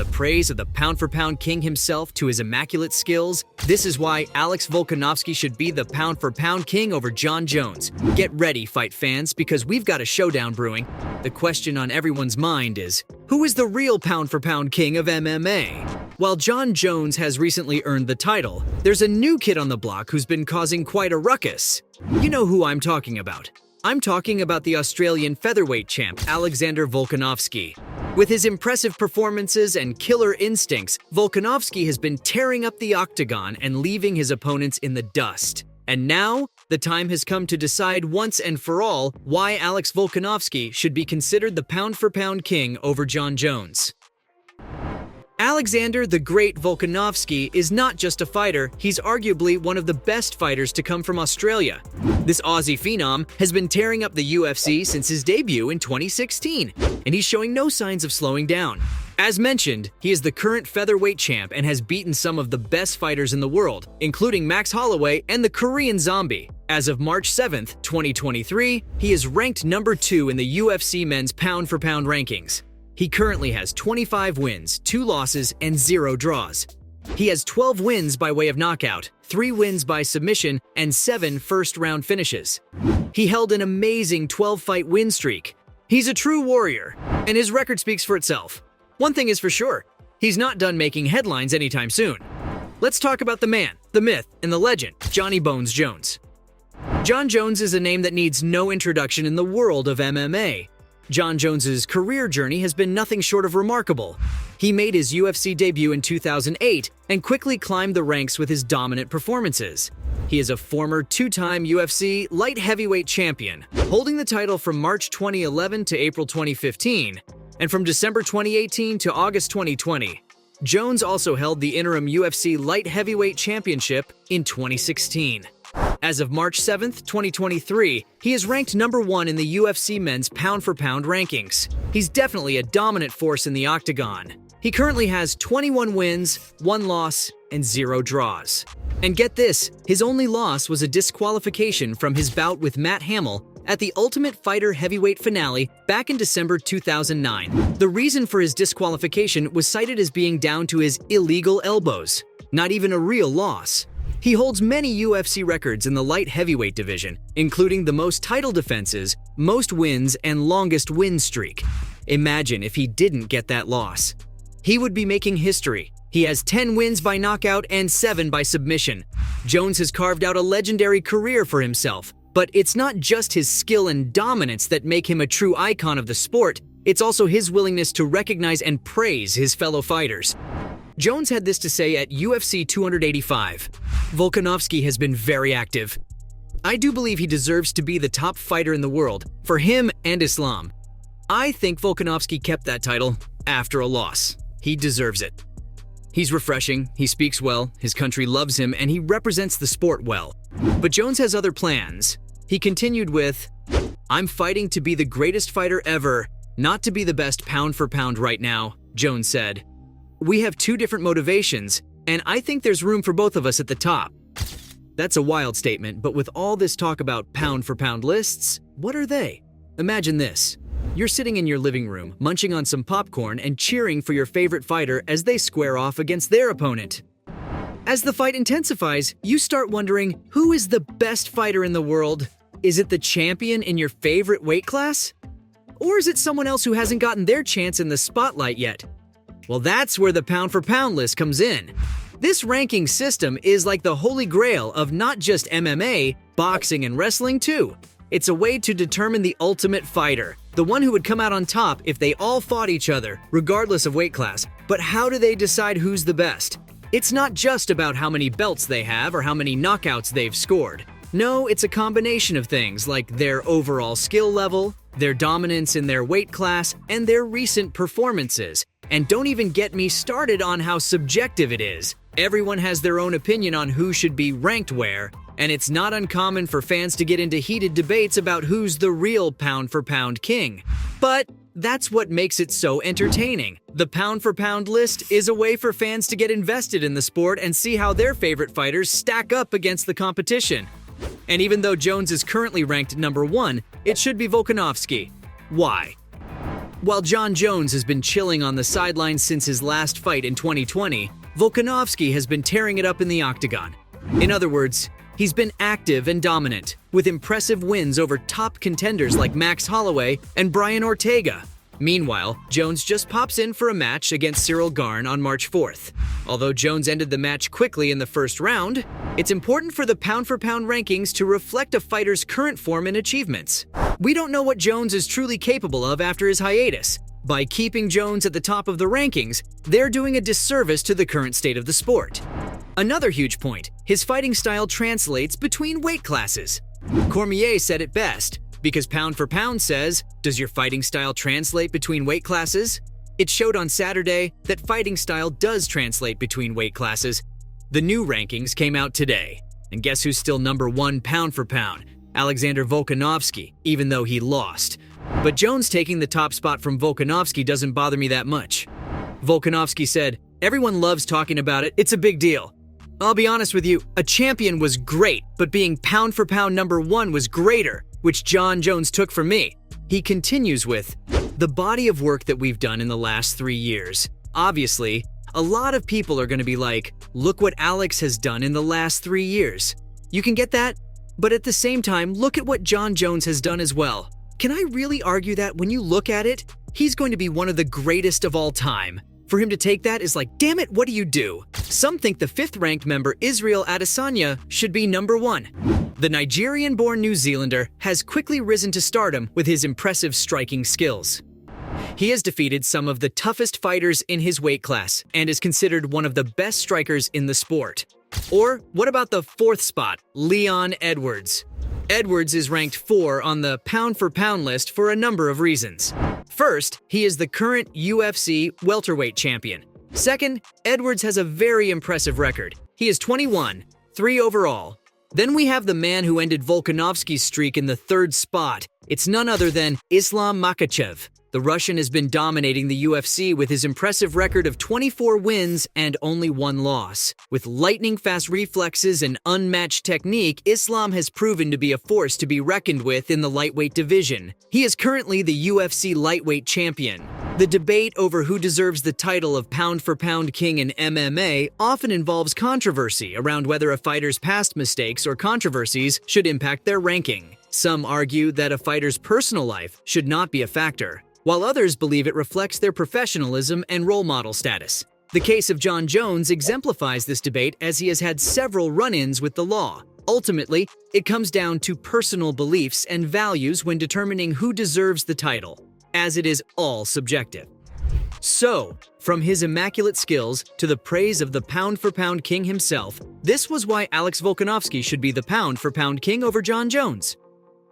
the praise of the pound-for-pound king himself to his immaculate skills, this is why Alex Volkanovski should be the pound-for-pound king over Jon Jones. Get ready, fight fans, because we've got a showdown brewing. The question on everyone's mind is, who is the real pound-for-pound king of MMA? While Jon Jones has recently earned the title, there's a new kid on the block who's been causing quite a ruckus. You know who I'm talking about. I'm talking about the Australian featherweight champ, Alexander Volkanovski. With his impressive performances and killer instincts, Volkanovski has been tearing up the octagon and leaving his opponents in the dust. And now, the time has come to decide once and for all why Alex Volkanovski should be considered the pound-for-pound king over Jon Jones. Alexander the Great Volkanovski is not just a fighter, he's arguably one of the best fighters to come from Australia. This Aussie phenom has been tearing up the UFC since his debut in 2016, and he's showing no signs of slowing down. As mentioned, he is the current featherweight champ and has beaten some of the best fighters in the world, including Max Holloway and the Korean Zombie. As of March 7th, 2023, he is ranked number 2 in the UFC men's pound-for-pound rankings. He currently has 25 wins, 2 losses, and 0 draws. He has 12 wins by way of knockout, 3 wins by submission, and 7 first-round finishes. He held an amazing 12-fight win streak. He's a true warrior, and his record speaks for itself. One thing is for sure, he's not done making headlines anytime soon. Let's talk about the man, the myth, and the legend, Johnny Bones Jones. Jon Jones is a name that needs no introduction in the world of MMA. Jon Jones's career journey has been nothing short of remarkable. He made his UFC debut in 2008 and quickly climbed the ranks with his dominant performances. He is a former 2-time UFC light heavyweight champion, holding the title from March 2011 to April 2015, and from December 2018 to August 2020. Jones also held the interim UFC light heavyweight championship in 2016. As of March 7th, 2023, he is ranked number 1 in the UFC men's pound-for-pound rankings. He's definitely a dominant force in the octagon. He currently has 21 wins, 1 loss, and 0 draws. And get this, his only loss was a disqualification from his bout with Matt Hamill at the Ultimate Fighter heavyweight finale back in December 2009. The reason for his disqualification was cited as being down to his illegal elbows, not even a real loss. He holds many UFC records in the light heavyweight division, including the most title defenses, most wins, and longest win streak. Imagine if he didn't get that loss. He would be making history. He has 10 wins by knockout and 7 by submission. Jones has carved out a legendary career for himself, but it's not just his skill and dominance that make him a true icon of the sport, it's also his willingness to recognize and praise his fellow fighters. Jones had this to say at UFC 285. Volkanovski has been very active. I do believe he deserves to be the top fighter in the world, for him and Islam. I think Volkanovski kept that title after a loss. He deserves it. He's refreshing, he speaks well, his country loves him, and he represents the sport well. But Jones has other plans. He continued with, "I'm fighting to be the greatest fighter ever, not to be the best pound for pound right now," Jones said. "We have 2 different motivations, and I think there's room for both of us at the top." That's a wild statement, but with all this talk about pound-for-pound lists, what are they? Imagine this. You're sitting in your living room, munching on some popcorn and cheering for your favorite fighter as they square off against their opponent. As the fight intensifies, you start wondering, who is the best fighter in the world? Is it the champion in your favorite weight class? Or is it someone else who hasn't gotten their chance in the spotlight yet? Well, that's where the pound-for-pound list comes in. This ranking system is like the holy grail of not just MMA, boxing and wrestling too. It's a way to determine the ultimate fighter, the one who would come out on top if they all fought each other, regardless of weight class. But how do they decide who's the best? It's not just about how many belts they have or how many knockouts they've scored. No, it's a combination of things like their overall skill level, their dominance in their weight class, and their recent performances. And don't even get me started on how subjective it is. Everyone has their own opinion on who should be ranked where, and it's not uncommon for fans to get into heated debates about who's the real pound-for-pound king. But that's what makes it so entertaining. The pound-for-pound list is a way for fans to get invested in the sport and see how their favorite fighters stack up against the competition. And even though Jones is currently ranked number 1, it should be Volkanovski. Why? While Jon Jones has been chilling on the sidelines since his last fight in 2020, Volkanovski has been tearing it up in the octagon. In other words, he's been active and dominant, with impressive wins over top contenders like Max Holloway and Brian Ortega. Meanwhile, Jones just pops in for a match against Cyril Garn on March 4th. Although Jones ended the match quickly in the first round, it's important for the pound-for-pound rankings to reflect a fighter's current form and achievements. We don't know what Jones is truly capable of after his hiatus. By keeping Jones at the top of the rankings, they're doing a disservice to the current state of the sport. Another huge point, his fighting style translates between weight classes. Cormier said it best, because Pound for Pound says, does your fighting style translate between weight classes? It showed on Saturday that fighting style does translate between weight classes. The new rankings came out today. And guess who's still number 1 pound for pound? Alexander Volkanovski, even though he lost. But Jones taking the top spot from Volkanovski doesn't bother me that much. Volkanovski said, everyone loves talking about it, it's a big deal. I'll be honest with you, a champion was great, but being pound for pound number 1 was greater, which Jon Jones took from me. He continues with, the body of work that we've done in the last 3 years. Obviously, a lot of people are going to be like, look what Alex has done in the last 3 years. You can get that? But at the same time, look at what Jon Jones has done as well. Can I really argue that when you look at it, he's going to be one of the greatest of all time? For him to take that is like, damn it, what do you do? Some think the 5th-ranked member Israel Adesanya should be number 1. The Nigerian-born New Zealander has quickly risen to stardom with his impressive striking skills. He has defeated some of the toughest fighters in his weight class and is considered one of the best strikers in the sport. Or what about the 4th spot, Leon Edwards? Edwards is ranked 4 on the pound-for-pound list for a number of reasons. First, he is the current UFC welterweight champion. Second, Edwards has a very impressive record. He is 21, 3 overall. Then we have the man who ended Volkanovski's streak in the 3rd spot. It's none other than Islam Makhachev. The Russian has been dominating the UFC with his impressive record of 24 wins and only 1 loss. With lightning-fast reflexes and unmatched technique, Islam has proven to be a force to be reckoned with in the lightweight division. He is currently the UFC lightweight champion. The debate over who deserves the title of pound-for-pound king in MMA often involves controversy around whether a fighter's past mistakes or controversies should impact their ranking. Some argue that a fighter's personal life should not be a factor, while others believe it reflects their professionalism and role model status. The case of Jon Jones exemplifies this debate as he has had several run-ins with the law. Ultimately, it comes down to personal beliefs and values when determining who deserves the title, as it is all subjective. So, from his immaculate skills to the praise of the pound-for-pound king himself, this was why Alex Volkanovski should be the pound-for-pound king over Jon Jones.